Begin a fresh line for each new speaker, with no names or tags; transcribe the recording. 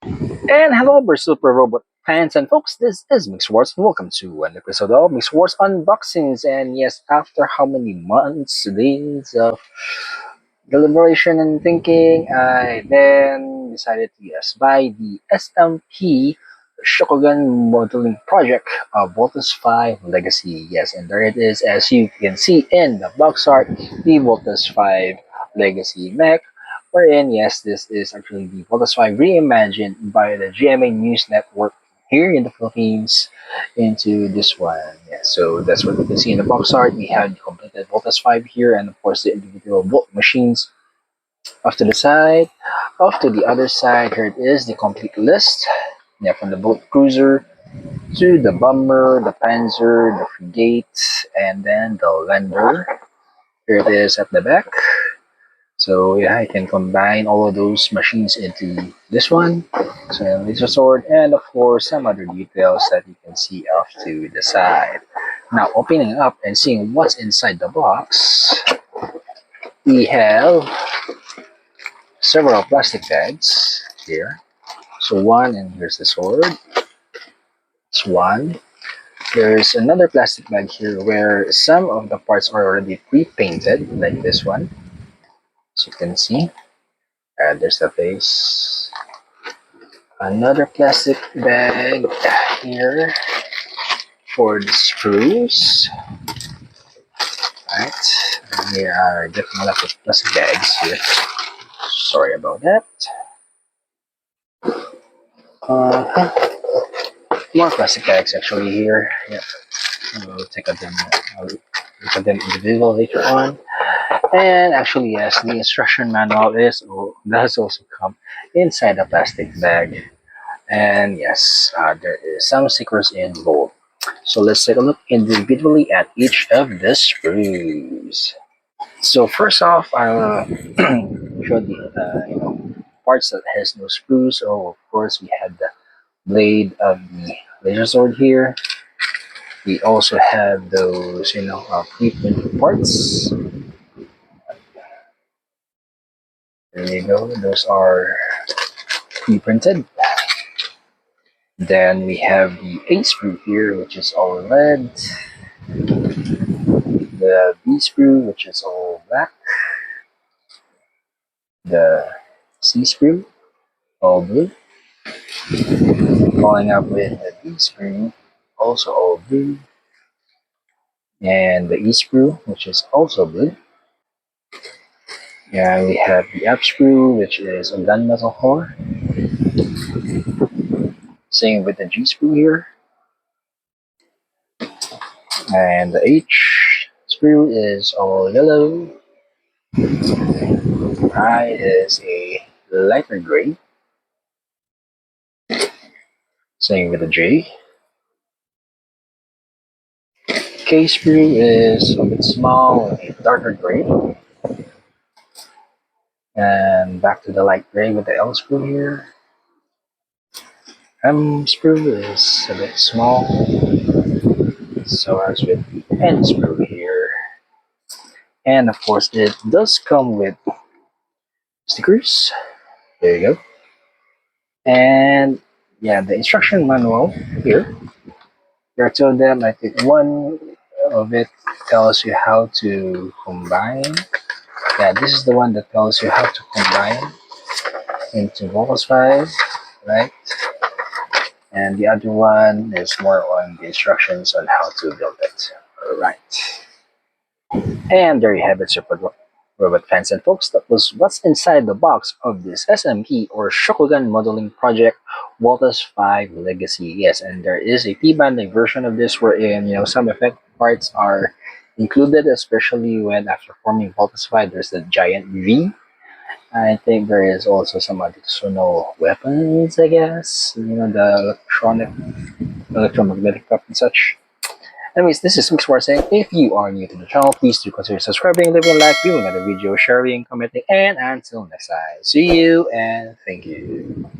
And hello, we're Super Robot fans and folks. This is Mix Wars. Welcome to an episode of Mix Wars Unboxings. And yes, after how many months, days of deliberation and thinking, I then decided to buy the SMP Shokugan modeling project of Voltes V Legacy. Yes, and there it is, as you can see in the box art, the Voltes V Legacy mech. Wherein, yes, this is actually the Voltes V reimagined by the GMA News Network here in the Philippines into this one. Yeah, so that's what we can see in the box art. We have the completed Voltes 5 here, and of course the individual volt machines off to the side. Off to the other side, here it is, the complete list. Yeah, from the boat cruiser to the bomber, the panzer, the frigate, and then the lander. Here it is at the back. So yeah, I can combine all of those machines into this one. So laser sword, and of course some other details that you can see off to the side. Now opening up and seeing what's inside the box, we have several plastic bags here. So one, and here's the sword. It's one. There's another plastic bag here where some of the parts are already pre-painted, like this one. As you can see, and there's the face. Another plastic bag here for the screws. Right, and here are different lots of plastic bags here. Sorry about that. Uh, More plastic bags actually here. Yeah, I'll take at them. I'll look at them individually later on. And actually, yes, the instruction manual does also come inside a plastic bag. And yes, there is some stickers in both. So let's take a look individually at each of the screws. So first off, I'll show the parts that has no screws. So of course we have the blade of the laser sword here. We also have those pre-printed parts. There you go. Those are pre-printed. Then we have the A screw here, which is all red. The B screw, which is all black. The C screw, all blue. Following up with the D screw, also all blue. And the E screw, which is also blue. And we have the F screw, which is a gunmetal core. Same with the G screw here. And the H screw is all yellow. I is a lighter gray. Same with the J. K screw is a bit small, a darker gray. And back to the light gray with the L screw here. M screw is a bit small. So as with the N screw here. And of course it does come with stickers. There you go. And yeah, the instruction manual here. There are two of them. I think one of it tells you how to combine. Yeah, this is the one that tells you how to combine into Vocals 5, right? And the other one is more on the instructions on how to build it. Alright. And there you have it, Super Robot fans and folks. That was what's inside the box of this SMP or Shokugan modeling project Voltes 5 Legacy. Yes, and there is a P-banding version of this wherein some effect parts are included, especially when after forming Voltes 5 there's the giant V. I think there is also some additional weapons, I guess. The electromagnetic cup and such. Anyways, this is Mix saying, if you are new to the channel, please do consider subscribing, leaving a like, viewing another video, sharing, commenting, and until next time, see you and thank you.